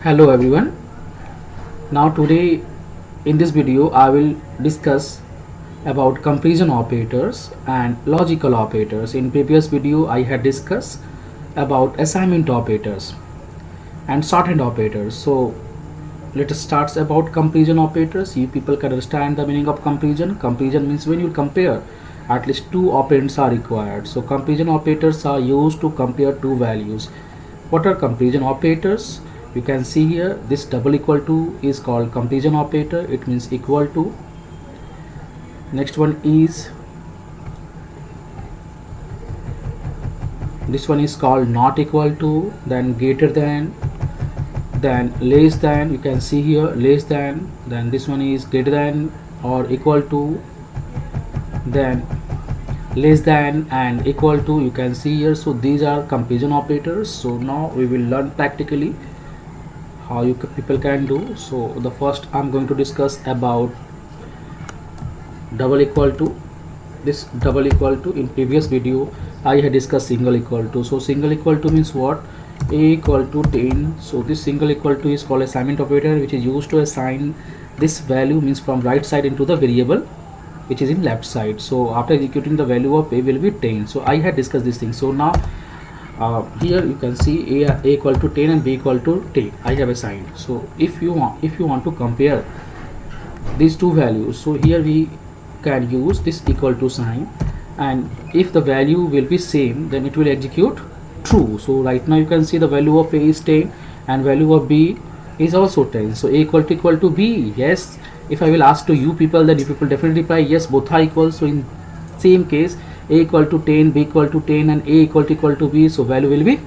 Hello everyone. Now today in this video I will discuss about comparison operators and logical operators. In previous video I had discussed about assignment operators and sorted operators. So let us start about comparison operators. You people can understand the meaning of comparison. Comparison means when you compare at least two operands are required. So comparison operators are used to compare two values. What are comparison operators? You can see here this double equal to is called comparison operator. It means equal to. Next one is this one is called not equal to, then greater than, then less than. You can see here less than, then this one is greater than or equal to, then less than and equal to. You can see here. So these are comparison operators. So now we will learn practically how people can do. So the first I'm going to discuss about double equal to. This double equal to, in previous video I had discussed single equal to. So single equal to means what? A equal to 10. So this single equal to is called assignment operator, which is used to assign this value, means from right side into the variable which is in left side. So after executing, the value of a will be 10. So I had discussed this thing. So now here you can see a equal to 10 and b equal to 10 I have assigned. So if you want to compare these two values, so here we can use this equal to sign, and if the value will be same, then it will execute true. So right now you can see the value of a is 10 and value of b is also 10. So a equal to b. Yes, if I will ask to you people, then you people definitely reply yes, both are equal. So in same case, a equal to 10, b equal to 10 and a equal to b, so value will be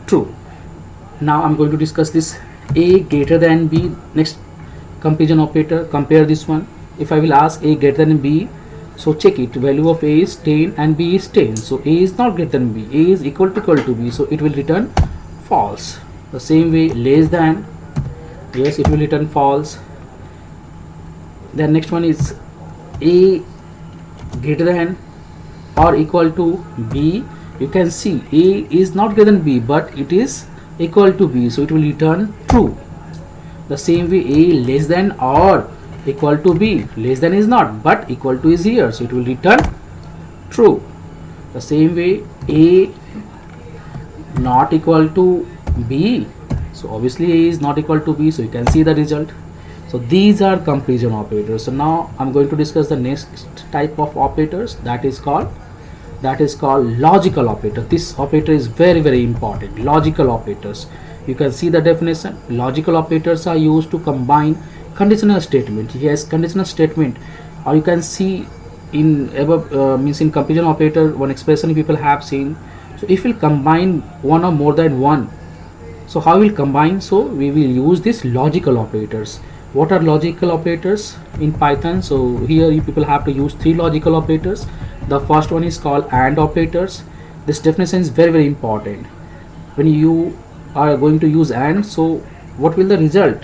true. Now I'm going to discuss this a greater than b. Next comparison operator, compare this one. If I will ask a greater than b, so check it, value of a is 10 and b is 10. So a is not greater than b, a is equal to b, so it will return false. The same way less than, yes, it will return false. Then next one is a greater than or equal to b. You can see a is not greater than b, but it is equal to b, so it will return true. The same way a less than or equal to b. Less than is not, but equal to is here, so it will return true. The same way a not equal to b, so obviously a is not equal to b, so you can see the result. So these are comparison operators. So now I'm going to discuss the next type of operators, that is called logical operator. This operator is very important. Logical operators, you can see the definition. Logical operators are used to combine conditional statement. Yes, conditional statement, or you can see in above means in comparison operator, one expression people have seen. So if we combine one or more than one, so how will combine? So we will use this logical operators. What are logical operators in Python? So here you people have to use three logical operators. The first one is called AND operators. This definition is very important. When you are going to use AND, so what will the result?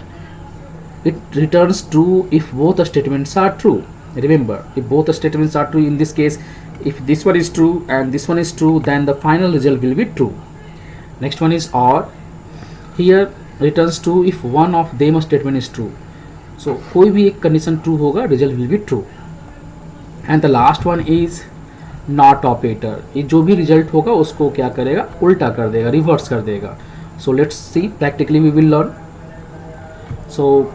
It returns true if both the statements are true. Remember, if both the statements are true, in this case if this one is true and this one is true, then the final result will be true. Next one is OR. Here returns true if one of them statement is true. So कोई भी एक condition true होगा, result will be true. And the last one is not operator. ये जो भी result होगा उसको क्या करेगा? उल्टा कर देगा, reverse कर देगा. So let's see, practically we will learn. So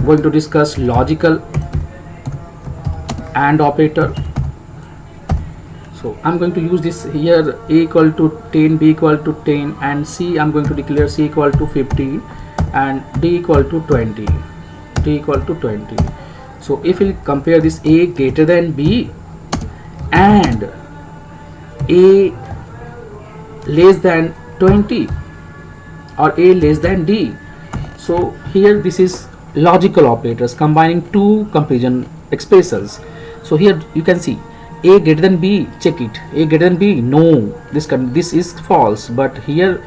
going to discuss logical AND operator. So I'm going to use this here, a equal to 10, b equal to 10, and c I'm going to declare c equal to 15 and d equal to 20. So if we compare this a greater than b and a less than 20 or a less than d, so here this is logical operators combining two comparison expressions. So here you can see a greater than b, check it, a greater than b, no, this is false. But here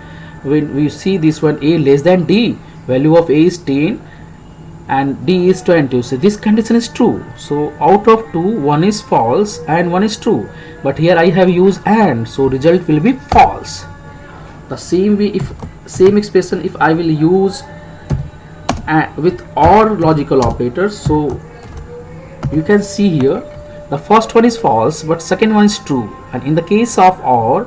when we see this one, a less than d, value of a is 10 and d is 20, so this condition is true. So out of two, one is false and one is true, but here I have used and, so result will be false. The same way, if same expression if I will use with OR logical operators. So you can see here the first one is false but second one is true, and in the case of OR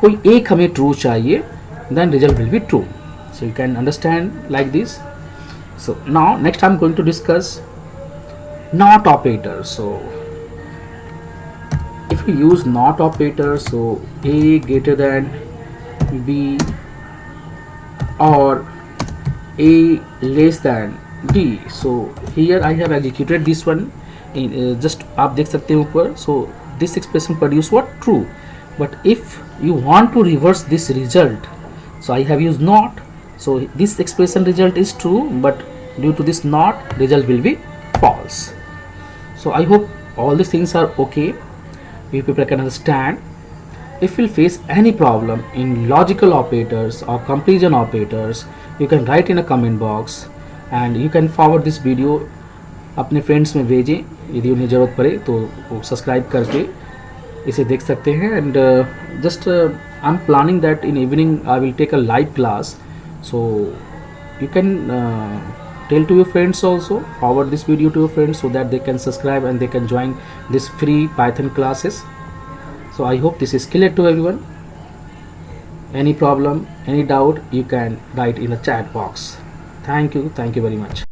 कोई एक हमें true चाहिए, then result will be true. So you can understand like this. So now next I'm going to discuss NOT operator. So if we use NOT operator, so A greater than B or A less than D. So here I have executed this one in just आप देख सकते हैं ऊपर. So this expression produce what? True. But if you want to reverse this result, so I have used NOT. So this expression result is true, but due to this NOT, result will be false. So I hope all these things are okay. You people can understand. If you face any problem in logical operators or comparison operators, you can write in a comment box and you can forward this video अपने friends में भेजें. यदि उन्हें ज़रूरत पड़े तो वो subscribe करके इसे देख सकते हैं. And just I am planning that in evening I will take a live class. So you can tell to your friends also, forward this video to your friends so that they can subscribe and they can join this free Python classes. So I hope this is clear to everyone. Any problem, any doubt, you can write in the chat box. Thank you very much.